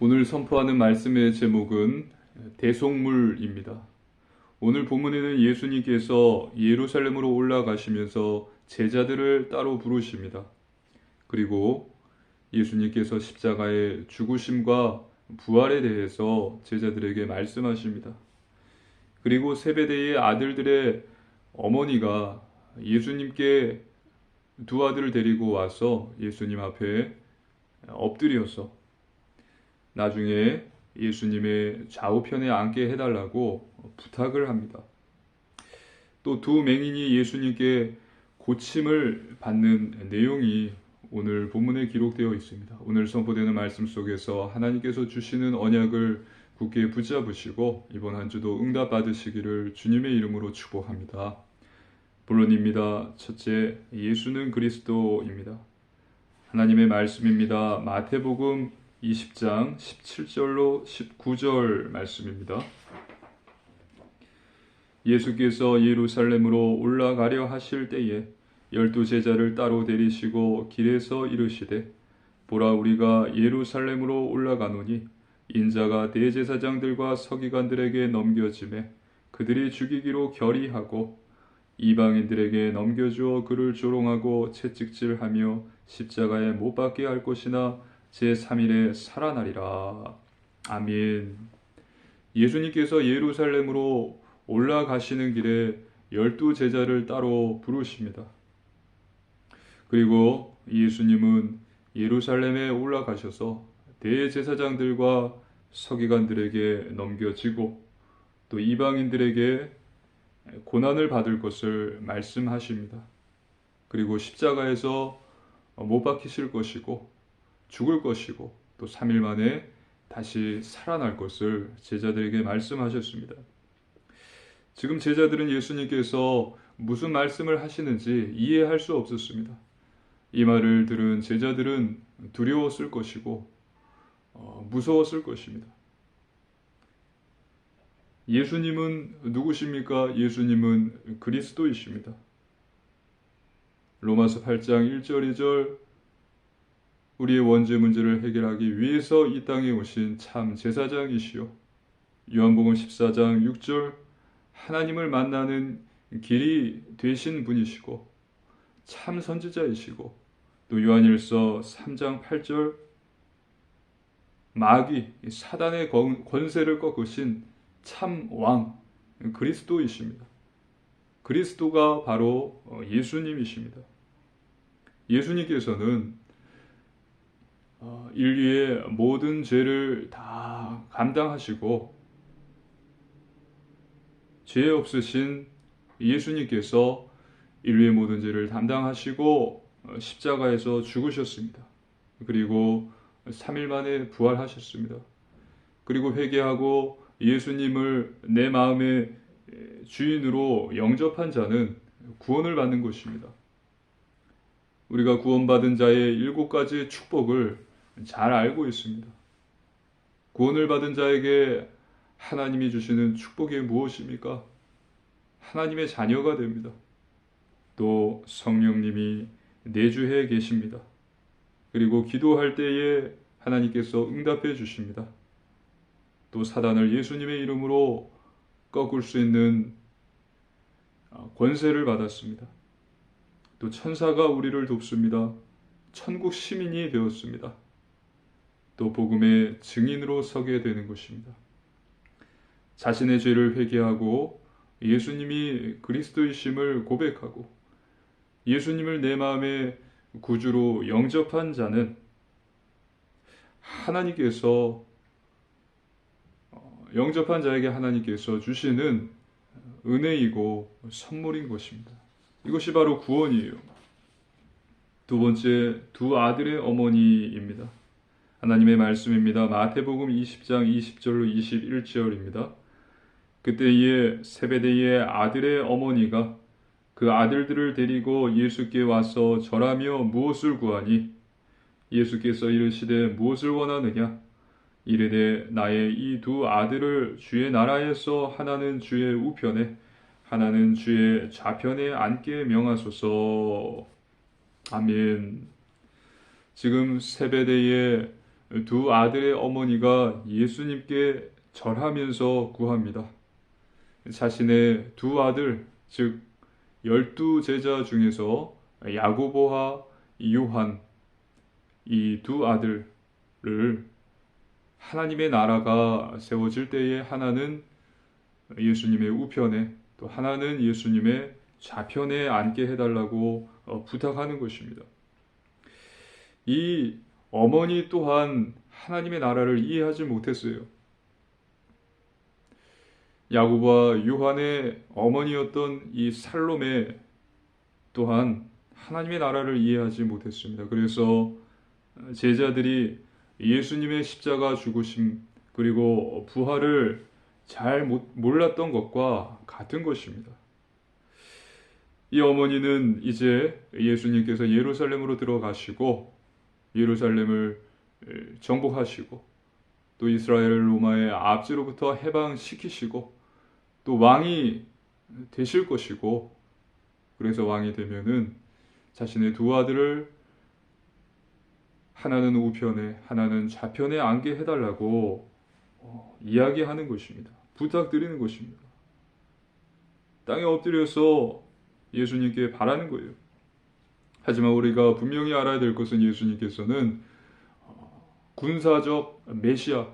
오늘 선포하는 말씀의 제목은 대속물입니다. 오늘 본문에는 예수님께서 예루살렘으로 올라가시면서 제자들을 따로 부르십니다. 그리고 예수님께서 십자가의 죽으심과 부활에 대해서 제자들에게 말씀하십니다. 그리고 세베대의 아들들의 어머니가 예수님께 두 아들을 데리고 와서 예수님 앞에 엎드려서 나중에 예수님의 좌우편에 앉게 해달라고 부탁을 합니다. 또 두 맹인이 예수님께 고침을 받는 내용이 오늘 본문에 기록되어 있습니다. 오늘 선포되는 말씀 속에서 하나님께서 주시는 언약을 굳게 붙잡으시고 이번 한 주도 응답 받으시기를 주님의 이름으로 축복합니다. 본론입니다. 첫째, 예수는 그리스도입니다. 하나님의 말씀입니다. 마태복음 20장 17절로 19절 말씀입니다. 예수께서 예루살렘으로 올라가려 하실 때에 12제자를 따로 데리시고 길에서 이르시되 보라 우리가 예루살렘으로 올라가노니 인자가 대제사장들과 서기관들에게 넘겨지매 그들이 죽이기로 결의하고 이방인들에게 넘겨주어 그를 조롱하고 채찍질하며 십자가에 못 박게 할 것이나 제3일에 살아나리라. 아멘. 예수님께서 예루살렘으로 올라가시는 길에 12제자를 따로 부르십니다. 그리고 예수님은 예루살렘에 올라가셔서 대제사장들과 서기관들에게 넘겨지고 또 이방인들에게 고난을 받을 것을 말씀하십니다. 그리고 십자가에서 못 박히실 것이고 죽을 것이고 또 3일 만에 다시 살아날 것을 제자들에게 말씀하셨습니다. 지금 제자들은 예수님께서 무슨 말씀을 하시는지 이해할 수 없었습니다. 이 말을 들은 제자들은 두려웠을 것이고 무서웠을 것입니다. 예수님은 누구십니까? 예수님은 그리스도이십니다. 로마서 8장 1절 2절 우리의 원죄 문제를 해결하기 위해서 이 땅에 오신 참 제사장이시요. 요한복음 14장 6절 하나님을 만나는 길이 되신 분이시고 참 선지자이시고 또 요한일서 3장 8절 마귀 사단의 권세를 꺾으신 참 왕 그리스도이십니다. 그리스도가 바로 예수님이십니다. 예수님께서는 인류의 모든 죄를 다 감당하시고 죄 없으신 예수님께서 인류의 모든 죄를 담당하시고 십자가에서 죽으셨습니다. 그리고 3일 만에 부활하셨습니다. 그리고 회개하고 예수님을 내 마음의 주인으로 영접한 자는 구원을 받는 것입니다. 우리가 구원받은 자의 7가지의 축복을 잘 알고 있습니다. 구원을 받은 자에게 하나님이 주시는 축복이 무엇입니까? 하나님의 자녀가 됩니다. 또 성령님이 내주해 계십니다. 그리고 기도할 때에 하나님께서 응답해 주십니다. 또 사단을 예수님의 이름으로 꺾을 수 있는 권세를 받았습니다. 또 천사가 우리를 돕습니다. 천국 시민이 되었습니다. 또 복음의 증인으로 서게 되는 것입니다. 자신의 죄를 회개하고 예수님이 그리스도이심을 고백하고 예수님을 내 마음의 구주로 영접한 자는 하나님께서 영접한 자에게 하나님께서 주시는 은혜이고 선물인 것입니다. 이것이 바로 구원이에요. 두 번째, 두 아들의 어머니입니다. 하나님의 말씀입니다. 마태복음 20장 20절로 21절입니다. 그때에 세베대의 아들의 어머니가 그 아들들을 데리고 예수께 와서 절하며 무엇을 구하니 예수께서 이르시되 무엇을 원하느냐 이르되 나의 이 두 아들을 주의 나라에서 하나는 주의 우편에 하나는 주의 좌편에 앉게 명하소서. 아멘. 지금 세베대의 두 아들의 어머니가 예수님께 절하면서 구합니다. 자신의 두 아들, 즉 12제자 중에서 야고보와 요한, 이 두 아들을 하나님의 나라가 세워질 때에 하나는 예수님의 우편에, 또 하나는 예수님의 좌편에 앉게 해달라고 부탁하는 것입니다. 이 어머니 또한 하나님의 나라를 이해하지 못했어요. 야고보와 요한의 어머니였던 이 살로메 또한 하나님의 나라를 이해하지 못했습니다. 그래서 제자들이 예수님의 십자가 죽으심 그리고 부활을 잘 몰랐던 것과 같은 것입니다. 이 어머니는 이제 예수님께서 예루살렘으로 들어가시고 예루살렘을 정복하시고 또 이스라엘 로마의 압제로부터 해방시키시고 또 왕이 되실 것이고, 그래서 왕이 되면은 자신의 두 아들을 하나는 우편에 하나는 좌편에 앉게 해달라고 이야기하는 것입니다. 부탁드리는 것입니다. 땅에 엎드려서 예수님께 바라는 거예요. 하지만 우리가 분명히 알아야 될 것은 예수님께서는 군사적 메시아,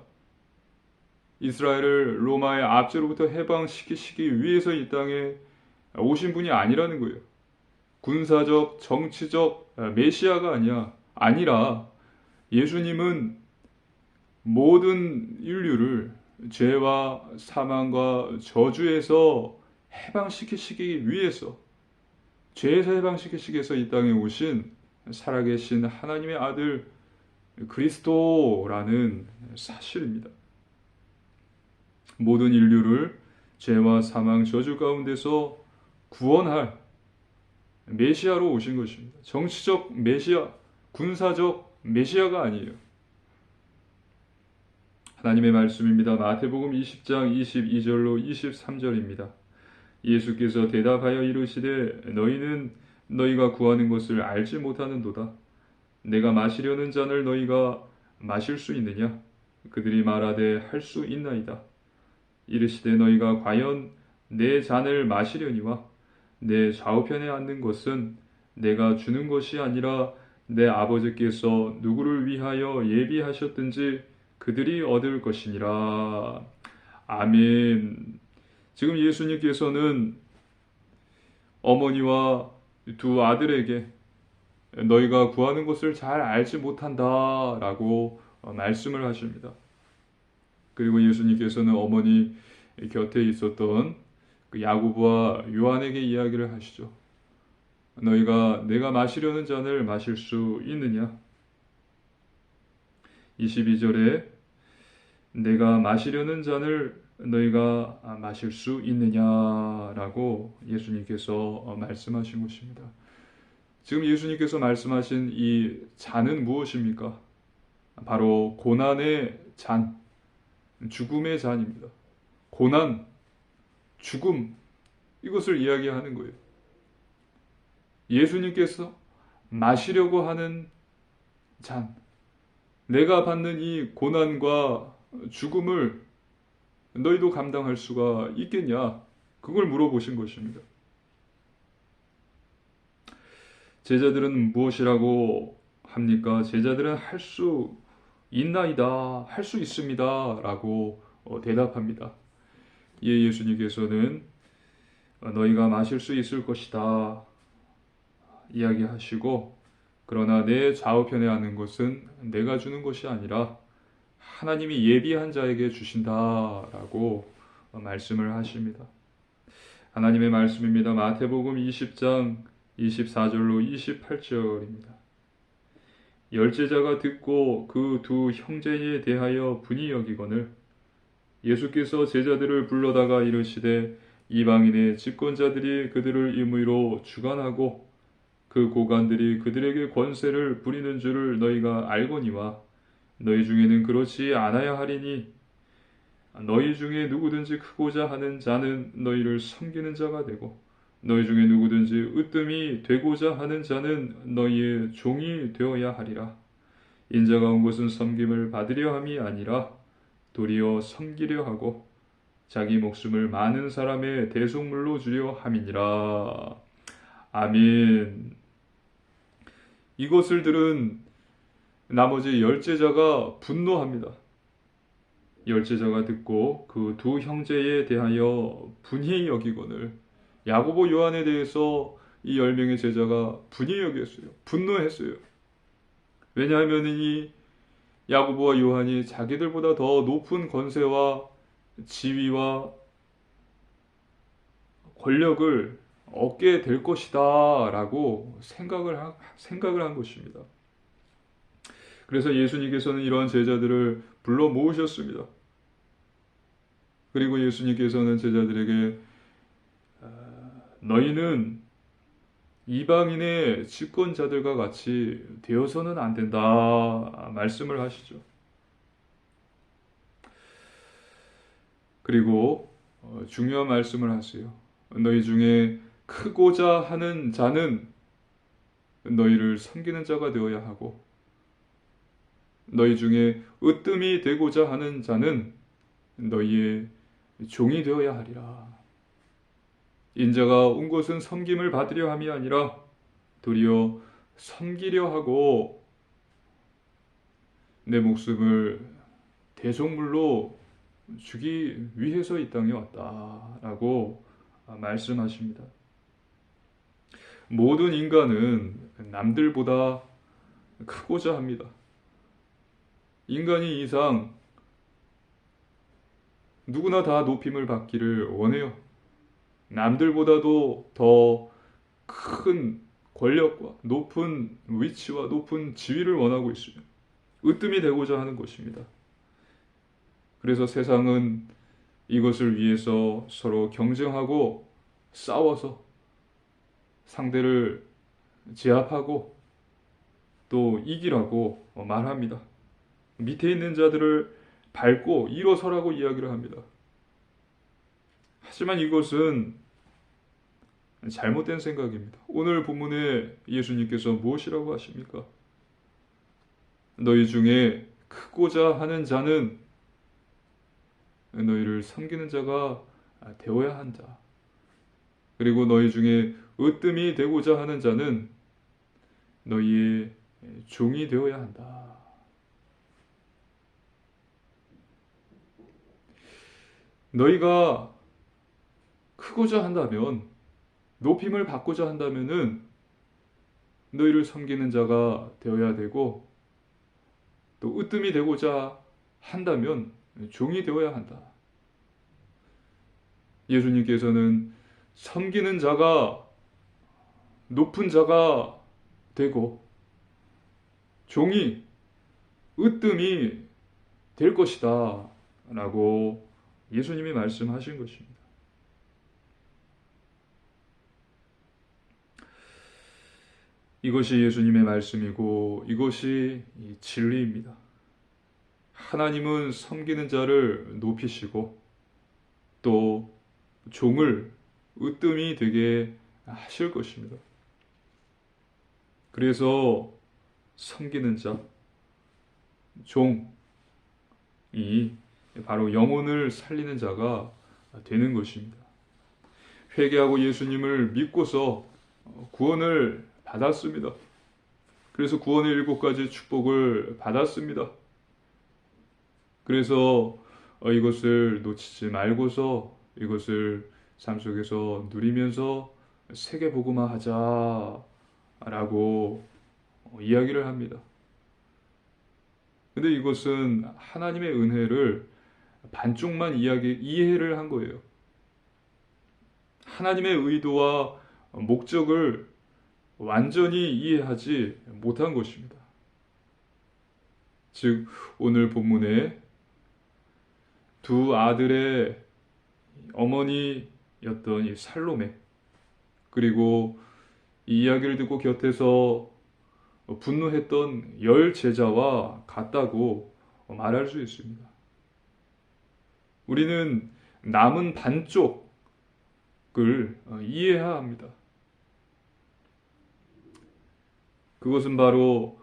이스라엘을 로마의 압제로부터 해방시키시기 위해서 이 땅에 오신 분이 아니라는 거예요. 군사적, 정치적 메시아가 아니라 예수님은 모든 인류를 죄와 사망과 저주에서 해방시키시기 위해서, 죄에서 해방시키시기 위해서 이 땅에 오신 살아계신 하나님의 아들 그리스도라는 사실입니다. 모든 인류를 죄와 사망, 저주 가운데서 구원할 메시아로 오신 것입니다. 정치적 메시아, 군사적 메시아가 아니에요. 하나님의 말씀입니다. 마태복음 20장 22절로 23절입니다. 예수께서 대답하여 이르시되 너희는 너희가 구하는 것을 알지 못하는도다. 내가 마시려는 잔을 너희가 마실 수 있느냐? 그들이 말하되 할 수 있나이다. 이르시되 너희가 과연 내 잔을 마시려니와 내 좌우편에 앉는 것은 내가 주는 것이 아니라 내 아버지께서 누구를 위하여 예비하셨든지 그들이 얻을 것이니라. 아멘. 지금 예수님께서는 어머니와 두 아들에게 너희가 구하는 것을 잘 알지 못한다 라고 말씀을 하십니다. 그리고 예수님께서는 어머니 곁에 있었던 그 야고보와 요한에게 이야기를 하시죠. 너희가 내가 마시려는 잔을 마실 수 있느냐? 22절에 내가 마시려는 잔을 너희가 마실 수 있느냐라고 예수님께서 말씀하신 것입니다. 지금 예수님께서 말씀하신 이 잔은 무엇입니까? 바로 고난의 잔, 죽음의 잔입니다. 고난, 죽음, 이것을 이야기하는 거예요. 예수님께서 마시려고 하는 잔, 내가 받는 이 고난과 죽음을 너희도 감당할 수가 있겠냐? 그걸 물어보신 것입니다. 제자들은 무엇이라고 합니까? 제자들은 할 수 있나이다, 할 수 있습니다 라고 대답합니다. 이에 예수님께서는 너희가 마실 수 있을 것이다 이야기하시고, 그러나 내 좌우편에 앉는 것은 내가 주는 것이 아니라 하나님이 예비한 자에게 주신다라고 말씀을 하십니다. 하나님의 말씀입니다. 마태복음 20장 24절로 28절입니다. 열제자가 듣고 그 두 형제에 대하여 분이 여기거늘 예수께서 제자들을 불러다가 이르시되 이방인의 집권자들이 그들을 임의로 주관하고 그 고관들이 그들에게 권세를 부리는 줄을 너희가 알거니와 너희 중에는 그렇지 않아야 하리니 너희 중에 누구든지 크고자 하는 자는 너희를 섬기는 자가 되고 너희 중에 누구든지 으뜸이 되고자 하는 자는 너희의 종이 되어야 하리라. 인자가 온 것은 섬김을 받으려 함이 아니라 도리어 섬기려 하고 자기 목숨을 많은 사람의 대속물로 주려 함이니라. 아멘. 이것을 들은 나머지 열제자가 분노합니다. 열제자가 듣고 그 두 형제에 대하여 분히 여기거늘 야고보 요한에 대해서 이 10명의 제자가 분히 여겼어요. 분노했어요. 왜냐하면 이 야고보와 요한이 자기들보다 더 높은 권세와 지위와 권력을 얻게 될 것이다 라고 생각을 한 것입니다. 그래서 예수님께서는 이러한 제자들을 불러 모으셨습니다. 그리고 예수님께서는 제자들에게 너희는 이방인의 집권자들과 같이 되어서는 안 된다 말씀을 하시죠. 그리고 중요한 말씀을 하세요. 너희 중에 크고자 하는 자는 너희를 섬기는 자가 되어야 하고 너희 중에 으뜸이 되고자 하는 자는 너희의 종이 되어야 하리라. 인자가 온 것은 섬김을 받으려 함이 아니라 도리어 섬기려 하고 내 목숨을 대속물로 주기 위해서 이 땅에 왔다라고 말씀하십니다. 모든 인간은 남들보다 크고자 합니다. 인간이 이상 누구나 다 높임을 받기를 원해요. 남들보다도 더 큰 권력과 높은 위치와 높은 지위를 원하고 있어요. 으뜸이 되고자 하는 것입니다. 그래서 세상은 이것을 위해서 서로 경쟁하고 싸워서 상대를 제압하고 또 이기라고 말합니다. 밑에 있는 자들을 밟고 일어서라고 이야기를 합니다. 하지만 이것은 잘못된 생각입니다. 오늘 본문에 예수님께서 무엇이라고 하십니까? 너희 중에 크고자 하는 자는 너희를 섬기는 자가 되어야 한다. 그리고 너희 중에 으뜸이 되고자 하는 자는 너희의 종이 되어야 한다. 너희가 크고자 한다면, 높임을 받고자 한다면은 너희를 섬기는 자가 되어야 되고, 또 으뜸이 되고자 한다면 종이 되어야 한다. 예수님께서는 섬기는 자가 높은 자가 되고 종이 으뜸이 될 것이다 라고 예수님이 말씀하신 것입니다. 이것이 예수님의 말씀이고 이것이 진리입니다. 하나님은 섬기는 자를 높이시고 또 종을 으뜸이 되게 하실 것입니다. 그래서 섬기는 자, 종이 바로 영혼을 살리는 자가 되는 것입니다. 회개하고 예수님을 믿고서 구원을 받았습니다. 그래서 구원의 7가지 축복을 받았습니다. 그래서 이것을 놓치지 말고서 이것을 삶 속에서 누리면서 세계복음화하자 라고 이야기를 합니다. 근데 이것은 하나님의 은혜를 반쪽만 이해를 한 거예요. 하나님의 의도와 목적을 완전히 이해하지 못한 것입니다. 즉 오늘 본문에 두 아들의 어머니였던 이 살로메, 그리고 이 이야기를 듣고 곁에서 분노했던 10 제자와 같다고 말할 수 있습니다. 우리는 남은 반쪽을 이해해야 합니다. 그것은 바로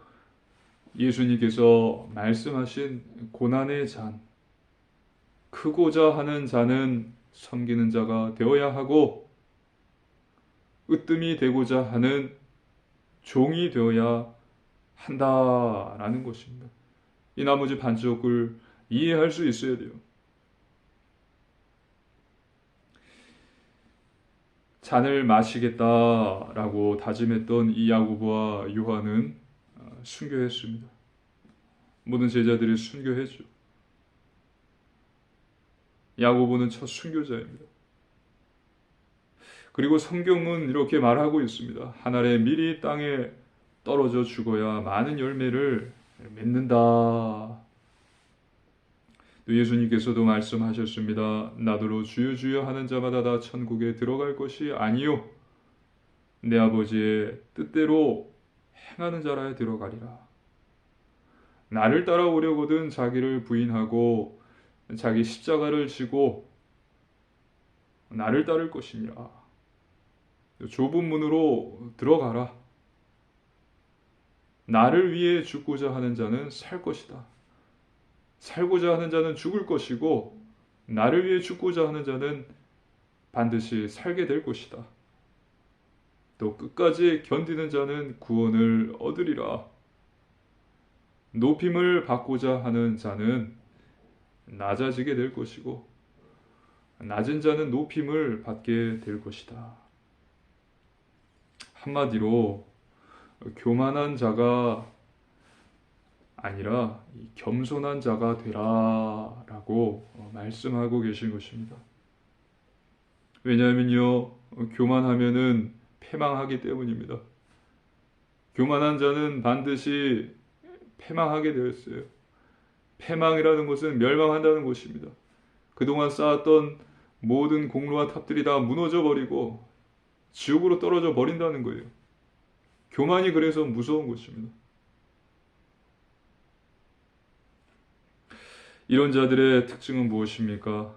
예수님께서 말씀하신 고난의 잔, 크고자 하는 자는 섬기는 자가 되어야 하고 으뜸이 되고자 하는 종이 되어야 한다라는 것입니다. 이 나머지 반쪽을 이해할 수 있어야 돼요. 잔을 마시겠다라고 다짐했던 이 야고보와 요한은 순교했습니다. 모든 제자들이 순교했죠. 야고보는 첫 순교자입니다. 그리고 성경은 이렇게 말하고 있습니다. 한 알의 밀이 땅에 떨어져 죽어야 많은 열매를 맺는다. 또 예수님께서도 말씀하셨습니다. 나더러 주여 주여 하는 자마다 다 천국에 들어갈 것이 아니요 내 아버지의 뜻대로 행하는 자라야 들어가리라. 나를 따라오려거든 자기를 부인하고 자기 십자가를 지고 나를 따를 것이니라. 좁은 문으로 들어가라. 나를 위해 죽고자 하는 자는 살 것이다. 살고자 하는 자는 죽을 것이고 나를 위해 죽고자 하는 자는 반드시 살게 될 것이다. 또 끝까지 견디는 자는 구원을 얻으리라. 높임을 받고자 하는 자는 낮아지게 될 것이고 낮은 자는 높임을 받게 될 것이다. 한마디로 교만한 자가 아니라 겸손한 자가 되라라고 말씀하고 계신 것입니다. 왜냐하면요, 교만하면은 패망하기 때문입니다. 교만한 자는 반드시 패망하게 되었어요. 패망이라는 것은 멸망한다는 것입니다. 그동안 쌓았던 모든 공로와 탑들이 다 무너져 버리고 지옥으로 떨어져 버린다는 거예요. 교만이 그래서 무서운 것입니다. 이런 자들의 특징은 무엇입니까?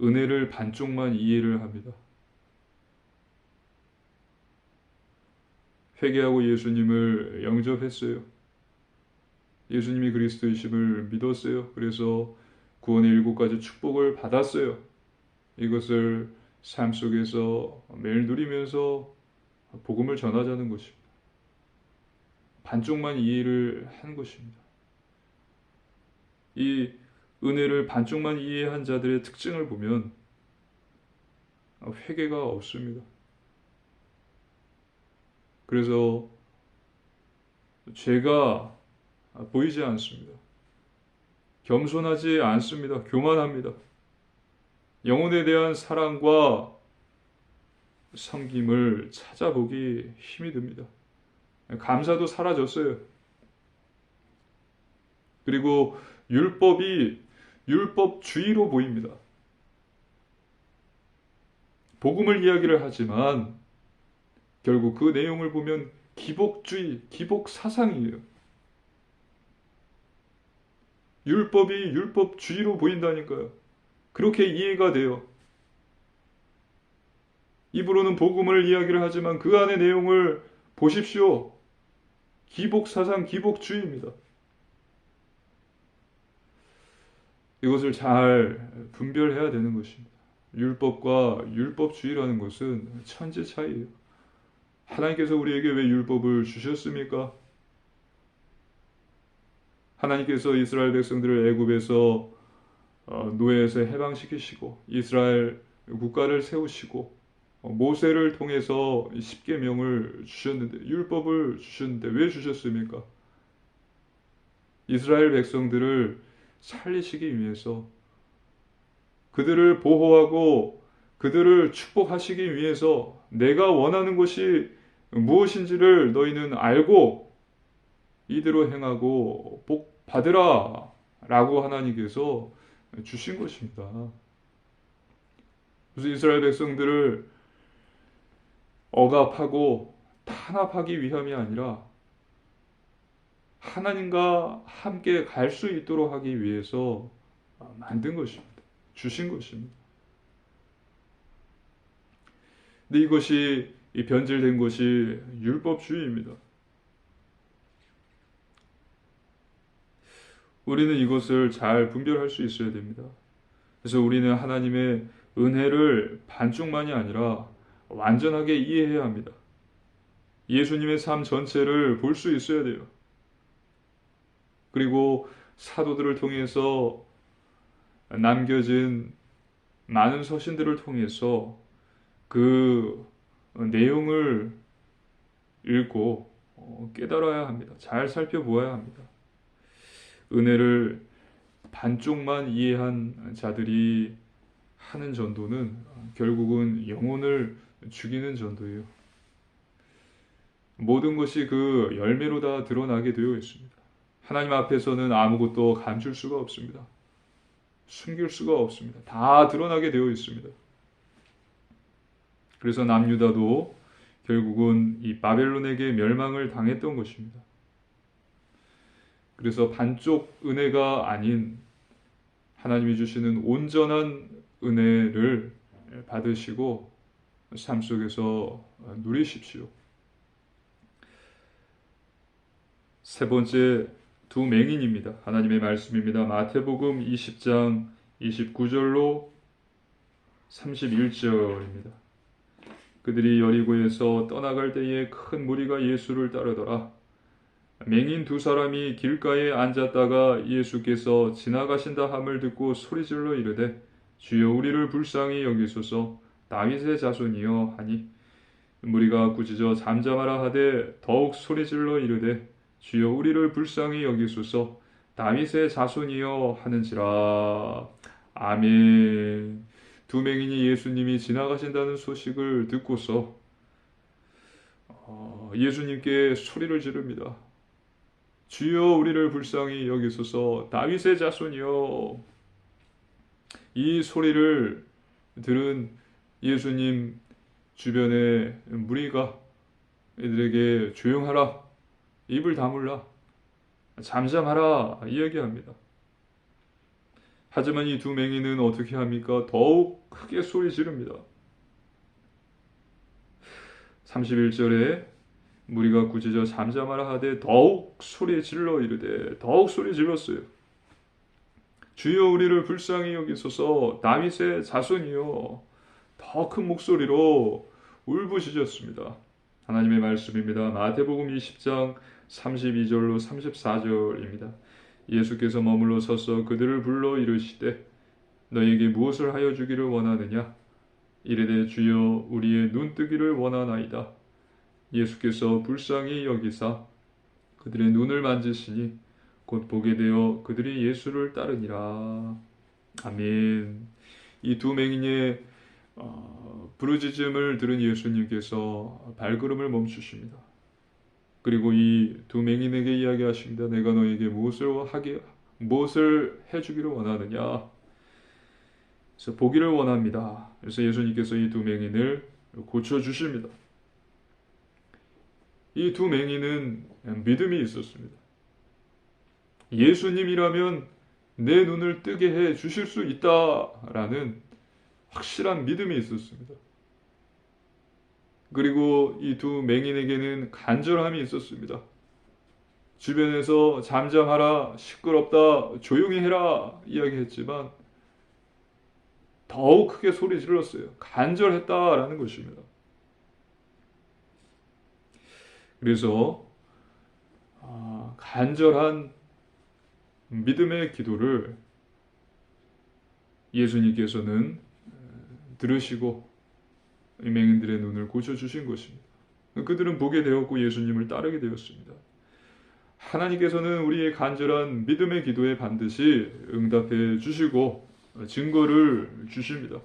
은혜를 반쪽만 이해를 합니다. 회개하고 예수님을 영접했어요. 예수님이 그리스도이심을 믿었어요. 그래서 구원의 7가지 축복을 받았어요. 이것을 삶 속에서 매일 누리면서 복음을 전하자는 것입니다. 반쪽만 이해를 한 것입니다. 이 은혜를 반쪽만 이해한 자들의 특징을 보면 회개가 없습니다. 그래서 죄가 보이지 않습니다. 겸손하지 않습니다. 교만합니다. 영혼에 대한 사랑과 섬김을 찾아보기 힘이 듭니다. 감사도 사라졌어요. 그리고 율법이 율법주의로 보입니다. 복음을 이야기를 하지만 결국 그 내용을 보면 기복주의, 기복사상이에요. 율법이 율법주의로 보인다니까요. 그렇게 이해가 돼요. 입으로는 복음을 이야기를 하지만 그 안의 내용을 보십시오. 기복사상, 기복주의입니다. 이것을 잘 분별해야 되는 것입니다. 율법과 율법주의라는 것은 천지 차이예요. 하나님께서 우리에게 왜 율법을 주셨습니까? 하나님께서 이스라엘 백성들을 애굽에서 노예에서 해방시키시고 이스라엘 국가를 세우시고 모세를 통해서 십계명을 주셨는데 율법을 주셨는데 왜 주셨습니까? 이스라엘 백성들을 살리시기 위해서 그들을 보호하고 그들을 축복하시기 위해서 내가 원하는 것이 무엇인지를 너희는 알고 이대로 행하고 복 받으라 라고 하나님께서 주신 것입니다. 그래서 이스라엘 백성들을 억압하고 탄압하기 위함이 아니라 하나님과 함께 갈 수 있도록 하기 위해서 만든 것입니다. 주신 것입니다. 근데 이것이 변질된 것이 율법주의입니다. 우리는 이것을 잘 분별할 수 있어야 됩니다. 그래서 우리는 하나님의 은혜를 반쪽만이 아니라 완전하게 이해해야 합니다. 예수님의 삶 전체를 볼 수 있어야 돼요. 그리고 사도들을 통해서 남겨진 많은 서신들을 통해서 그 내용을 읽고 깨달아야 합니다. 잘 살펴보아야 합니다. 은혜를 반쪽만 이해한 자들이 하는 전도는 결국은 영혼을 죽이는 전도예요. 모든 것이 그 열매로 다 드러나게 되어 있습니다. 하나님 앞에서는 아무것도 감출 수가 없습니다. 숨길 수가 없습니다. 다 드러나게 되어 있습니다. 그래서 남유다도 결국은 이 바벨론에게 멸망을 당했던 것입니다. 그래서 반쪽 은혜가 아닌 하나님이 주시는 온전한 은혜를 받으시고 삶 속에서 누리십시오. 세 번째, 두 맹인입니다. 하나님의 말씀입니다. 마태복음 20장 29절로 31절입니다. 그들이 여리고에서 떠나갈 때에 큰 무리가 예수를 따르더라. 맹인 두 사람이 길가에 앉았다가 예수께서 지나가신다 함을 듣고 소리질러 이르되 주여 우리를 불쌍히 여기소서 다윗의 자손이여 하니 무리가 꾸짖어 잠잠하라 하되 더욱 소리질러 이르되 주여 우리를 불쌍히 여기소서 다윗의 자손이여 하는지라. 아멘. 두 맹인이 예수님이 지나가신다는 소식을 듣고서 예수님께 소리를 지릅니다. 주여 우리를 불쌍히 여기소서 다윗의 자손이여. 이 소리를 들은 예수님 주변의 무리가 이들에게 조용하라, 입을 다물라, 잠잠하라 이야기합니다. 하지만 이 두 맹인은 어떻게 합니까? 더욱 크게 소리 지릅니다. 31절에 무리가 꾸짖어 잠잠하라 하되 더욱 소리 질러 이르되, 더욱 소리 질렀어요. 주여 우리를 불쌍히 여기소서 다윗의 자손이여. 더 큰 목소리로 울부짖었습니다. 하나님의 말씀입니다. 마태복음 20장 32절로 34절입니다. 예수께서 머물러 서서 그들을 불러 이르시되 너희에게 무엇을 하여 주기를 원하느냐? 이르되 주여 우리의 눈 뜨기를 원하나이다. 예수께서 불쌍히 여기사 그들의 눈을 만지시니 곧 보게 되어 그들이 예수를 따르니라. 아멘. 이 두 맹인의 부르짖음을 들은 예수님께서 발걸음을 멈추십니다. 그리고 이 두 맹인에게 이야기하십니다. 내가 너에게 무엇을 해주기를 원하느냐? 그래서 보기를 원합니다. 그래서 예수님께서 이 두 맹인을 고쳐주십니다. 이 두 맹인은 믿음이 있었습니다. 예수님이라면 내 눈을 뜨게 해 주실 수 있다라는 확실한 믿음이 있었습니다. 그리고 이 두 맹인에게는 간절함이 있었습니다. 주변에서 잠잠하라, 시끄럽다, 조용히 해라 이야기했지만 더욱 크게 소리 질렀어요. 간절했다라는 것입니다. 그래서 간절한 믿음의 기도를 예수님께서는 들으시고 이 맹인들의 눈을 고쳐주신 것입니다. 그들은 보게 되었고 예수님을 따르게 되었습니다. 하나님께서는 우리의 간절한 믿음의 기도에 반드시 응답해 주시고 증거를 주십니다.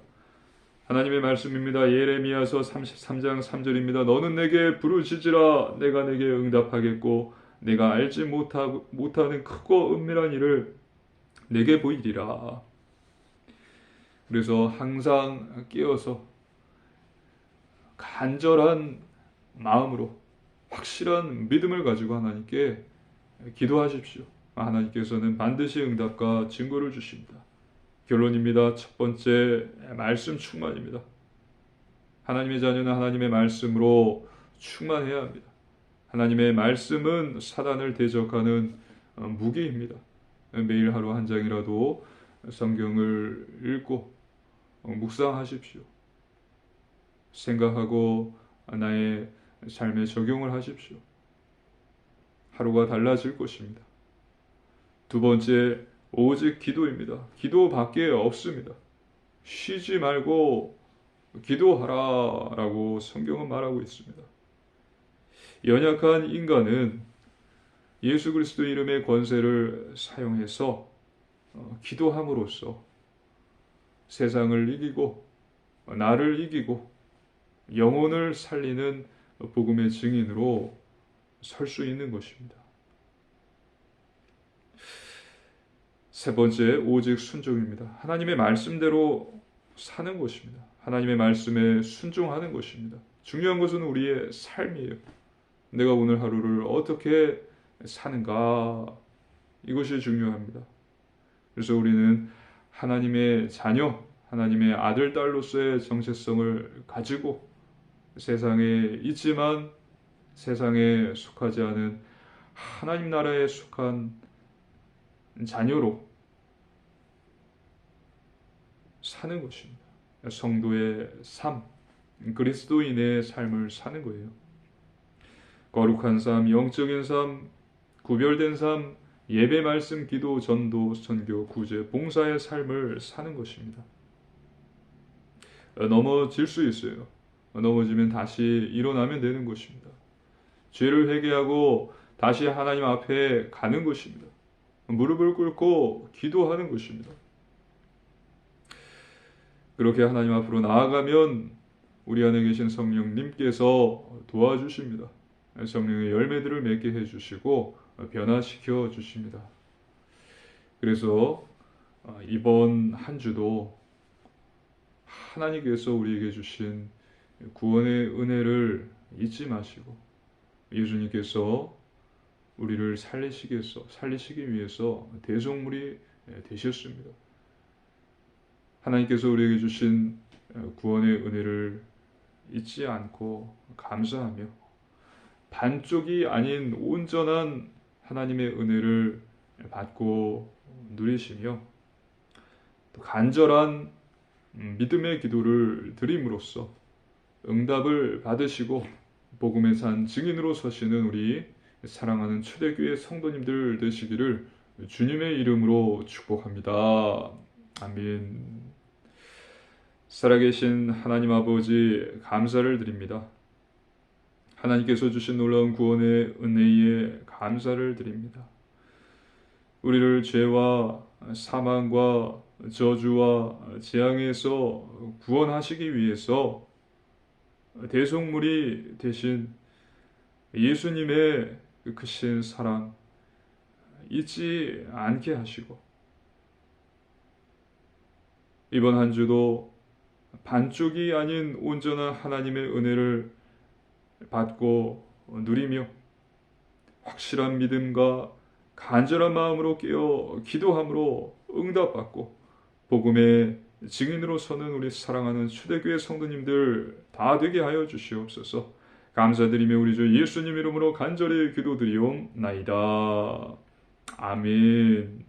하나님의 말씀입니다. 예레미야서 33장 3절입니다. 너는 내게 부르짖으라 내가 내게 응답하겠고 내가 알지 못하는 크고 은밀한 일을 내게 보이리라. 그래서 항상 깨어서 간절한 마음으로 확실한 믿음을 가지고 하나님께 기도하십시오. 하나님께서는 반드시 응답과 증거를 주십니다. 결론입니다. 첫 번째, 말씀 충만입니다. 하나님의 자녀는 하나님의 말씀으로 충만해야 합니다. 하나님의 말씀은 사단을 대적하는 무기입니다. 매일 하루 한 장이라도 성경을 읽고 묵상하십시오. 생각하고 나의 삶에 적용을 하십시오. 하루가 달라질 것입니다. 두 번째, 오직 기도입니다. 기도밖에 없습니다. 쉬지 말고 기도하라 라고 성경은 말하고 있습니다. 연약한 인간은 예수 그리스도 이름의 권세를 사용해서 기도함으로써 세상을 이기고 나를 이기고 영혼을 살리는 복음의 증인으로 설 수 있는 것입니다. 세 번째, 오직 순종입니다. 하나님의 말씀대로 사는 것입니다. 하나님의 말씀에 순종하는 것입니다. 중요한 것은 우리의 삶이에요. 내가 오늘 하루를 어떻게 사는가, 이것이 중요합니다. 그래서 우리는 하나님의 자녀, 하나님의 아들, 딸로서의 정체성을 가지고 세상에 있지만 세상에 속하지 않은 하나님 나라에 속한 자녀로 사는 것입니다. 성도의 삶, 그리스도인의 삶을 사는 거예요. 거룩한 삶, 영적인 삶, 구별된 삶, 예배, 말씀, 기도, 전도, 선교, 구제, 봉사의 삶을 사는 것입니다. 넘어질 수 있어요. 넘어지면 다시 일어나면 되는 것입니다. 죄를 회개하고 다시 하나님 앞에 가는 것입니다. 무릎을 꿇고 기도하는 것입니다. 그렇게 하나님 앞으로 나아가면 우리 안에 계신 성령님께서 도와주십니다. 성령의 열매들을 맺게 해주시고 변화시켜 주십니다. 그래서 이번 한 주도 하나님께서 우리에게 주신 구원의 은혜를 잊지 마시고 예수님께서 우리를 살리시기 위해서 대속물이 되셨습니다. 하나님께서 우리에게 주신 구원의 은혜를 잊지 않고 감사하며 반쪽이 아닌 온전한 하나님의 은혜를 받고 누리시며 또 간절한 믿음의 기도를 드림으로써 응답을 받으시고 복음의 산 증인으로 서시는 우리 사랑하는 초대교회 성도님들 되시기를 주님의 이름으로 축복합니다. 아멘. 살아계신 하나님 아버지, 감사를 드립니다. 하나님께서 주신 놀라운 구원의 은혜에 감사를 드립니다. 우리를 죄와 사망과 저주와 재앙에서 구원하시기 위해서 대속물이 되신 예수님의 그 크신 사랑 잊지 않게 하시고 이번 한 주도 반쪽이 아닌 온전한 하나님의 은혜를 받고 누리며 확실한 믿음과 간절한 마음으로 깨어 기도함으로 응답받고 복음의 증인으로 서는 우리 사랑하는 초대교회 성도님들 다 되게 하여 주시옵소서. 감사드리며 우리 주 예수님 이름으로 간절히 기도드리옵나이다. 아멘.